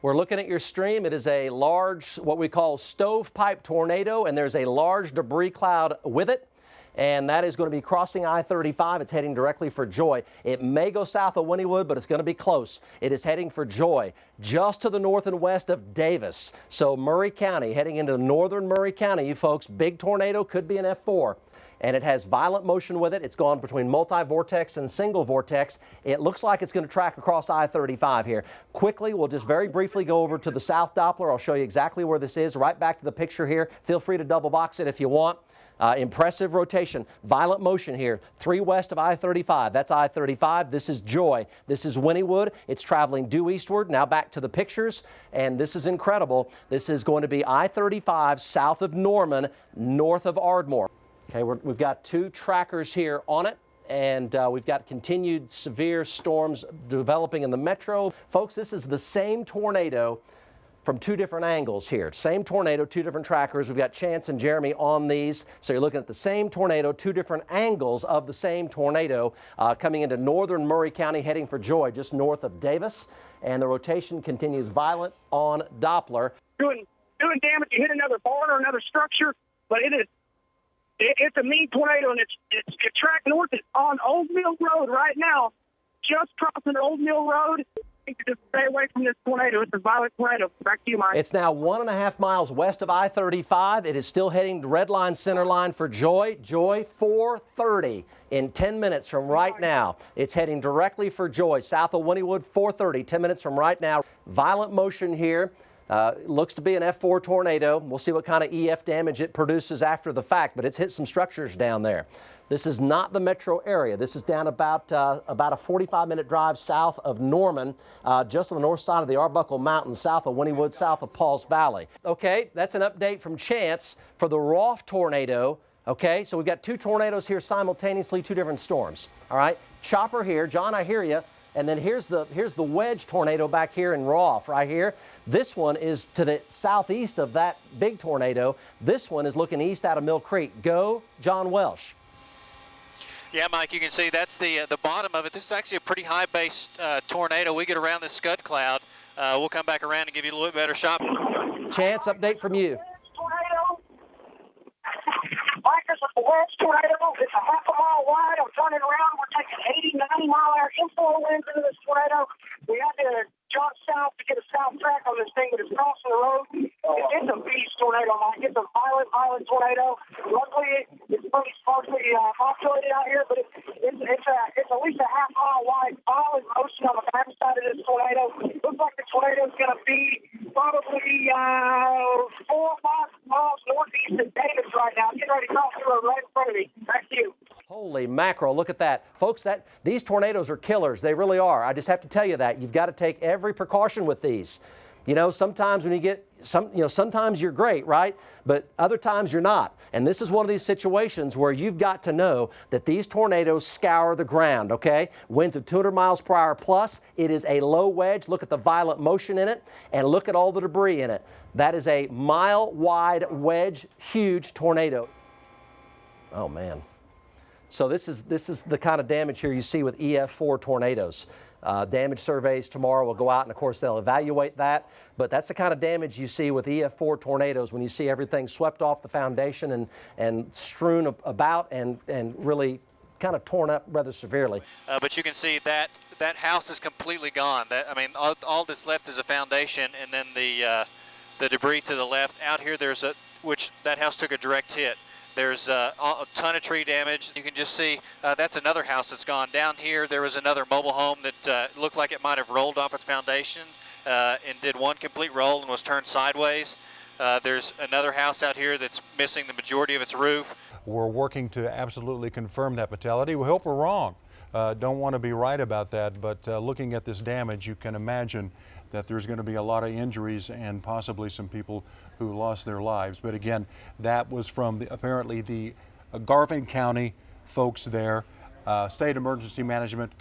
We're looking at your stream. It is a large, what we call stovepipe tornado, and there's a large debris cloud with it. And that is going to be crossing I-35. It's heading directly for Joy. It may go south of Wynnewood, but it's going to be close. It is heading for Joy, just to the north and west of Davis. So Murray County, heading into northern Murray County, you folks, big tornado, could be an F4. And it has violent motion with it. It's gone between multi-vortex and single vortex. It looks like it's going to track across I-35 here. Quickly, we'll just very briefly go over to the South Doppler. I'll show you exactly where this is, right back to the picture here. Feel free to double box it if you want. Impressive rotation, violent motion here, 3 west of I-35. That's I-35. This is Joy. This is Wynnewood. It's traveling due eastward. Now back to the pictures, and this is incredible. This is going to be I-35 south of Norman, north of Ardmore. Okay, we've got 2 trackers here on it, and we've got continued severe storms developing in the metro. Folks, this is the same tornado from 2 different angles here. Same tornado, 2 different trackers. We've got Chance and Jeremy on these. So you're looking at the same tornado, 2 different angles of the same tornado coming into northern Murray County, heading for Joy, just north of Davis. And the rotation continues violent on Doppler. Doing damage. You hit another barn or another structure, but it's a mean tornado, and it's tracked north. It's on Old Mill Road right now, just crossing Old Mill Road. Just stay away from this tornado. It's a violent tornado. Back to you, Mike. It's now 1.5 miles west of I-35. It is still heading red line, center line for Joy. Joy 4:30 in 10 minutes from right now. It's heading directly for Joy, south of Wynnewood, 4:30, 10 minutes from right now. Violent motion here. Looks to be an F4 tornado. We'll see what kind of EF damage it produces after the fact, but it's hit some structures down there. This is not the metro area. This is down about a 45-minute drive south of Norman, just on the north side of the Arbuckle Mountains, south of Wynnewood, south of Pauls Valley. Okay, that's an update from Chance for the Rolfe tornado. Okay, so we've got 2 tornadoes here simultaneously, 2 different storms. All right, chopper here. John, I hear you. And then here's the wedge tornado back here in Rolfe, right here. This one is to the southeast of that big tornado. This one is looking east out of Mill Creek. Go, John Welsh. Yeah, Mike, you can see that's the bottom of it. This is actually a pretty high base tornado. We get around this scud cloud. We'll come back around and give you a little bit better shot. Chance, update from you. Mike, this is the wedge tornado. It's a half a mile wide. I'm turning around. We're taking 80, 90 mile an hour inflow winds into this tornado. We had to jump south to get a south track on this thing, but it's crossing the road. It's a beast tornado, Mike. It's a violent tornado. Luckily, it's pretty sparsely populated out here, but it's at least a half mile wide. Violent motion on the backside of this tornado. Looks like the tornado is going to be probably 4 or 5 miles northeast of Davis right now. Getting ready to cross the road right in front of me. Back to you. Holy mackerel, look at that. Folks, these tornadoes are killers. They really are. I just have to tell you that. You've got to take every precaution with these. You know, sometimes when you get sometimes you're great, right? But other times you're not. And this is one of these situations where you've got to know that these tornadoes scour the ground, okay? Winds of 200 miles per hour plus. It is a low wedge. Look at the violent motion in it, and look at all the debris in it. That is a mile-wide wedge, huge tornado. Oh, man. So this is the kind of damage here you see with EF4 tornadoes. Damage surveys tomorrow will go out, and of course they'll evaluate that. But that's the kind of damage you see with EF4 tornadoes when you see everything swept off the foundation and strewn about and really kind of torn up rather severely. But you can see that house is completely gone. All that's left is a foundation, and then the debris to the left. Out here, which that house took a direct hit. There's a ton of tree damage. You can just see that's another house that's gone. Down here, there was another mobile home that looked like it might have rolled off its foundation and did one complete roll and was turned sideways. There's another house out here that's missing the majority of its roof. We're working to absolutely confirm that fatality. We hope we're wrong. Don't want to be right about that, but looking at this damage, you can imagine that there's going to be a lot of injuries and possibly some people who lost their lives. But again, that was from apparently the Garvin County folks there, State Emergency Management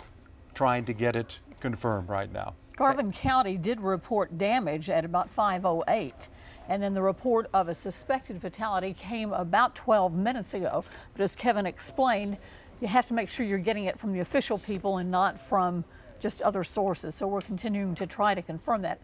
trying to get it confirmed right now. Garvin County did report damage at about 5:08. And then the report of a suspected fatality came about 12 minutes ago. But as Kevin explained, you have to make sure you're getting it from the official people and not from just other sources. So we're continuing to try to confirm that.